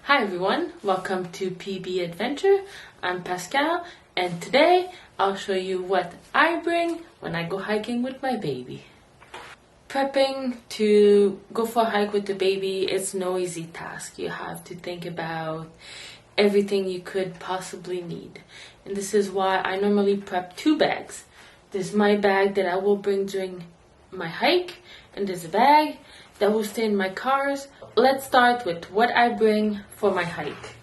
Hi everyone, welcome to PB Adventure. I'm Pascal and today I'll show you what I bring when I go hiking with my baby. Prepping to go for a hike with the baby is no easy task. You have to think about everything you could possibly need. And this is why I normally prep 2 bags. There's my bag that I will bring during my hike, and there's a bag that will stay in my cars. Let's start with what I bring for my hike.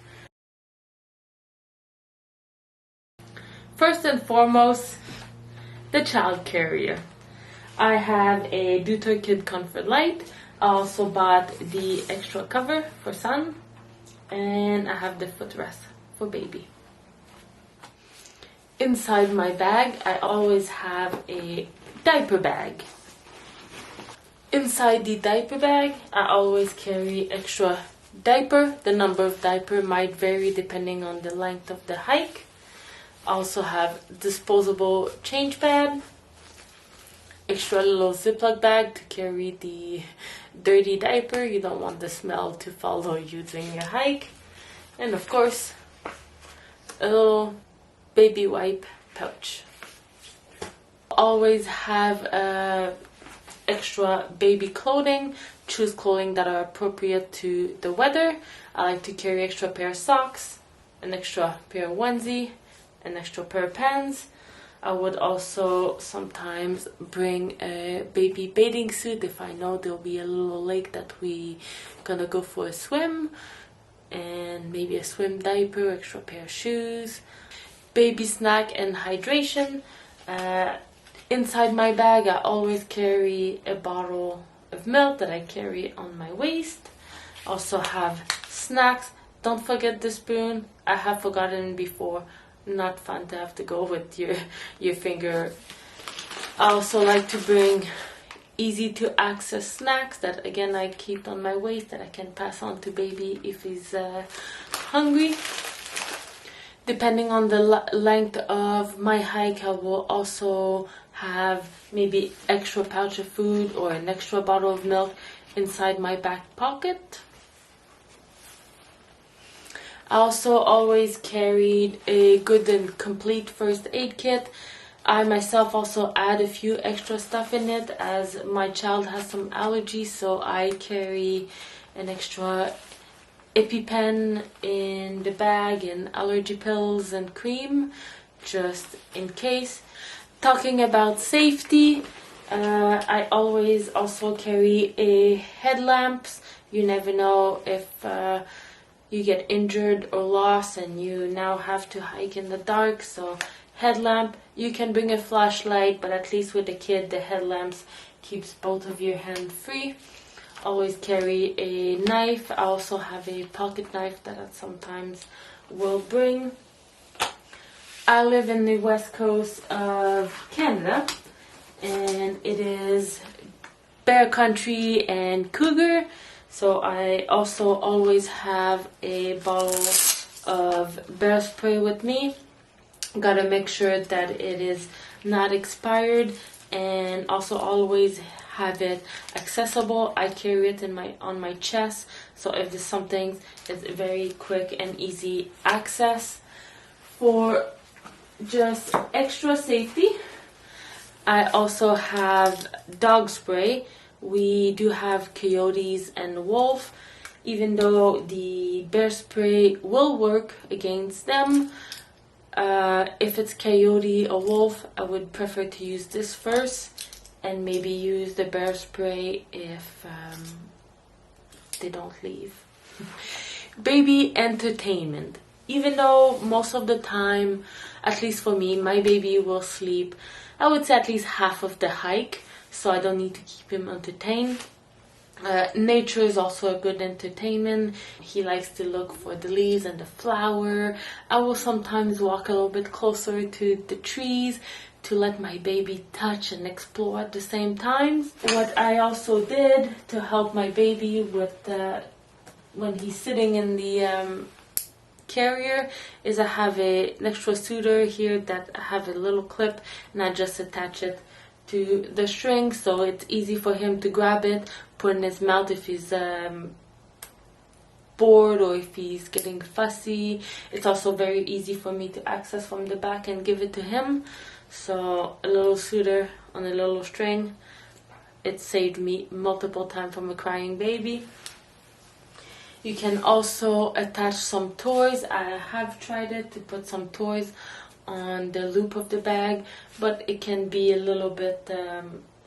First and foremost, the child carrier. I have a Deuter Kid Comfort Light. I also bought the extra cover for sun, and I have the footrest for baby. Inside my bag, I always have a diaper bag. Inside the diaper bag, I always carry extra diaper. The number of diaper might vary depending on the length of the hike. I also have disposable change pad, extra little ziplock bag to carry the dirty diaper. You don't want the smell to follow you during your hike. And of course, a little baby wipe pouch. Always have extra baby clothing. Choose clothing that are appropriate to the weather. I like to carry extra pair of socks, an extra pair of onesie, an extra pair of pants. I would also sometimes bring a baby bathing suit if I know there'll be a little lake that we gonna go for a swim, and maybe a swim diaper, extra pair of shoes, baby snack and hydration. Inside my bag, I always carry a bottle of milk that I carry on my waist. Also have snacks. Don't forget the spoon. I have forgotten before. Not fun to have to go with your finger. I also like to bring easy to access snacks that again I keep on my waist that I can pass on to baby if he's hungry. Depending on the length of my hike, I will also have maybe extra pouch of food or an extra bottle of milk inside my back pocket. I also always carried a good and complete first aid kit. I myself also add a few extra stuff in it as my child has some allergies, so I carry an extra EpiPen in the bag and allergy pills and cream just in case. Talking about safety, I always also carry a headlamps. You never know if you get injured or lost and you now have to hike in the dark, so headlamp. You can bring a flashlight, but at least with the kid, the headlamps keeps both of your hands free. Always carry a knife. I also have a pocket knife that I sometimes will bring. I live in the west coast of Canada, and it is bear country and cougar, so I also always have a bottle of bear spray with me. Gotta make sure that it is not expired, and also always have it accessible. I carry it on my chest, so if there's something, it's very quick and easy access. For just extra safety, I also have dog spray. We do have coyotes and wolf. Even though the bear spray will work against them, if it's coyote or wolf, I would prefer to use this first and maybe use the bear spray if they don't leave. Baby entertainment. Even though most of the time, at least for me, my baby will sleep, I would say at least half of the hike, so I don't need to keep him entertained. Nature is also a good entertainment. He likes to look for the leaves and the flower. I will sometimes walk a little bit closer to the trees to let my baby touch and explore at the same time. What I also did to help my baby with when he's sitting in the carrier is I have an extra suitor here that I have a little clip, and I just attach it to the string so it's easy for him to grab it, put in his mouth if he's bored or if he's getting fussy. It's also very easy for me to access from the back and give it to him. So a little suitor on a little string, it saved me multiple times from a crying baby. You can also attach some toys. I have tried it to put some toys on the loop of the bag, but it can be a little bit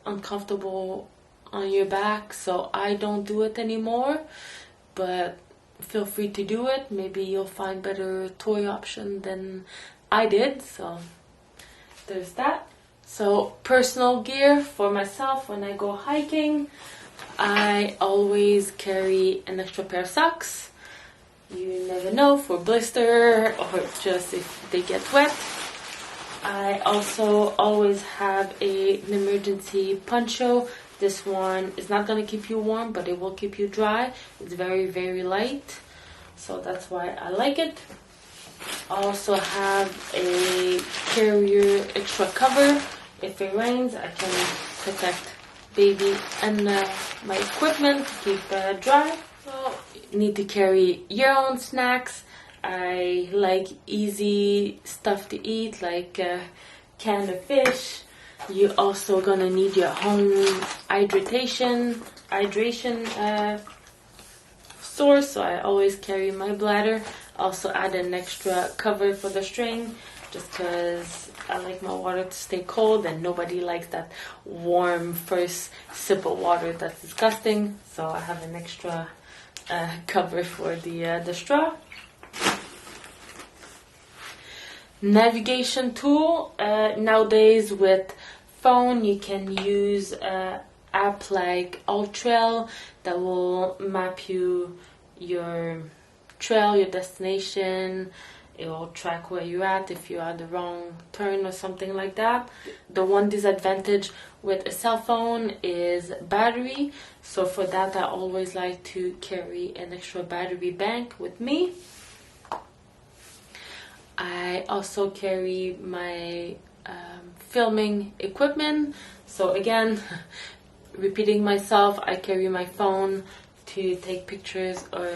uncomfortable on your back, so I don't do it anymore. But feel free to do it. Maybe you'll find better toy option than I did. So there's that. So personal gear for myself: when I go hiking, I always carry an extra pair of socks. You never know, for blister or just if they get wet. I also always have an emergency poncho. This one is not going to keep you warm, but it will keep you dry. It's very, very light, so that's why I like it. I also have a carrier extra cover. If it rains, I can protect baby and my equipment to keep dry. So you need to carry your own snacks. I like easy stuff to eat, like canned fish. You also gonna need your own hydration source, so I always carry my bladder. Also add an extra cover for the string, just because I like my water to stay cold and nobody likes that warm first sip of water. That's disgusting. So I have an extra cover for the straw. Navigation tool. Nowadays with phone you can use app like Trail that will map you your trail, your destination. It will track where you're at if you're at the wrong turn or something like that. The one disadvantage with a cell phone is battery. So for that, I always like to carry an extra battery bank with me. I also carry my filming equipment. So again, repeating myself, I carry my phone to take pictures or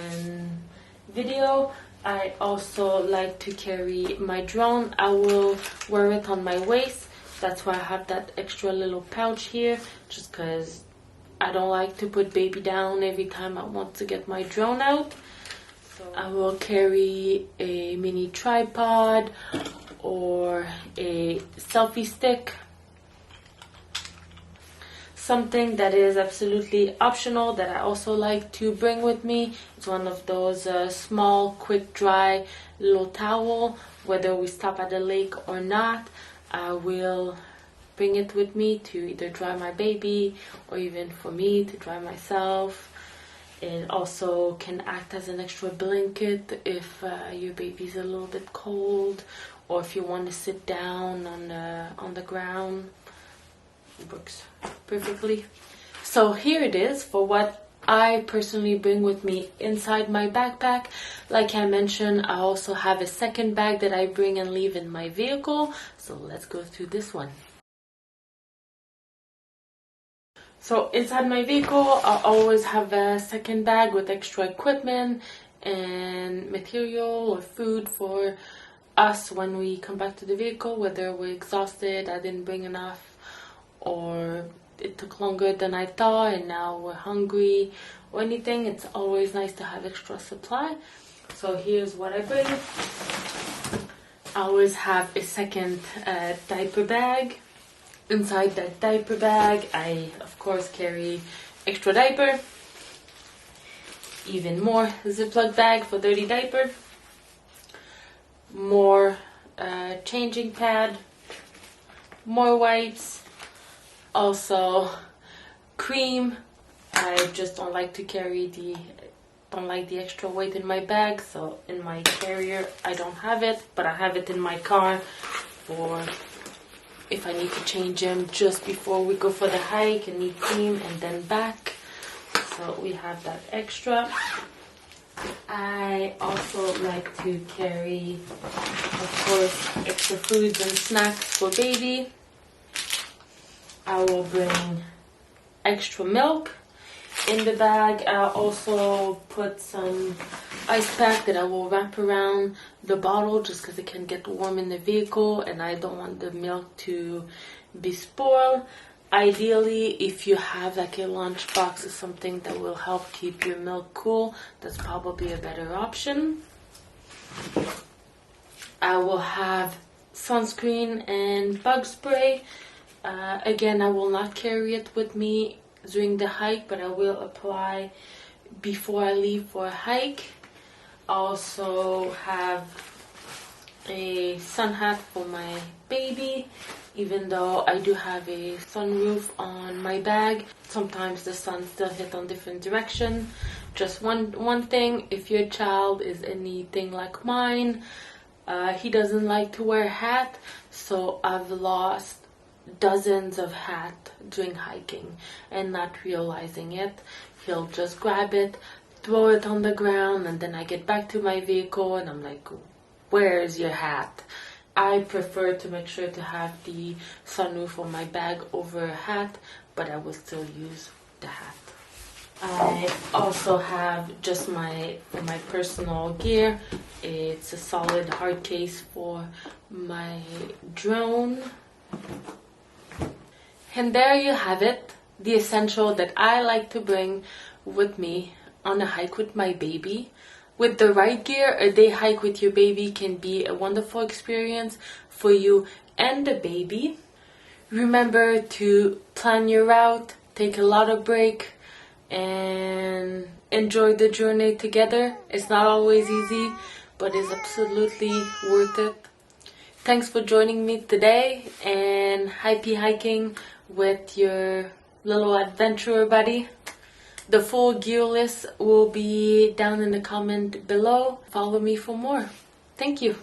video. I also like to carry my drone. I will wear it on my waist. That's why I have that extra little pouch here, just because I don't like to put baby down every time I want to get my drone out. So I will carry a mini tripod or a selfie stick. Something that is absolutely optional that I also like to bring with me. It's one of those small, quick, dry little towel. Whether we stop at the lake or not, I will bring it with me to either dry my baby or even for me to dry myself. It also can act as an extra blanket if your baby's a little bit cold, or if you want to sit down on the ground. It works perfectly. So here it is for what I personally bring with me inside my backpack. Like I mentioned, I also have a second bag that I bring and leave in my vehicle. So let's go through this one. So inside my vehicle, I always have a second bag with extra equipment and material or food for us when we come back to the vehicle, whether we're exhausted, I didn't bring enough, or it took longer than I thought and now we're hungry or anything. It's always nice to have extra supply. So here's what I bring. I always have a second diaper bag. Inside that diaper bag, I of course carry extra diaper, even more ziplock bag for dirty diaper, more changing pad, more wipes, also cream. I just don't like to carry don't like the extra weight in my bag, so in my carrier I don't have it, but I have it in my car for if I need to change them just before we go for the hike and need cream and then back. So we have that extra. I also like to carry, of course, extra foods and snacks for baby. I will bring extra milk. In the bag, I'll also put some ice pack that I will wrap around the bottle just because it can get warm in the vehicle and I don't want the milk to be spoiled. Ideally, if you have like a lunchbox or something that will help keep your milk cool, that's probably a better option. I will have sunscreen and bug spray. Again, I will not carry it with me during the hike, but I will apply before I leave for a hike. I also have a sun hat for my baby. Even though I do have a sunroof on my bag, sometimes the sun still hits on different direction. Just one thing, if your child is anything like mine, he doesn't like to wear a hat, so I've lost dozens of hats during hiking and not realizing it. He'll just grab it, throw it on the ground, and then I get back to my vehicle and I'm like, where's your hat? I prefer to make sure to have the sunroof on my bag over a hat, but I will still use the hat. I also have just for my personal gear. It's a solid hard case for my drone. And there you have it, the essential that I like to bring with me on a hike with my baby. With the right gear, a day hike with your baby can be a wonderful experience for you and the baby. Remember to plan your route, take a lot of break, and enjoy the journey together. It's not always easy, but it's absolutely worth it. Thanks for joining me today, and happy hiking with your little adventurer buddy. The full gear list will be down in the comment below. Follow me for more. Thank you.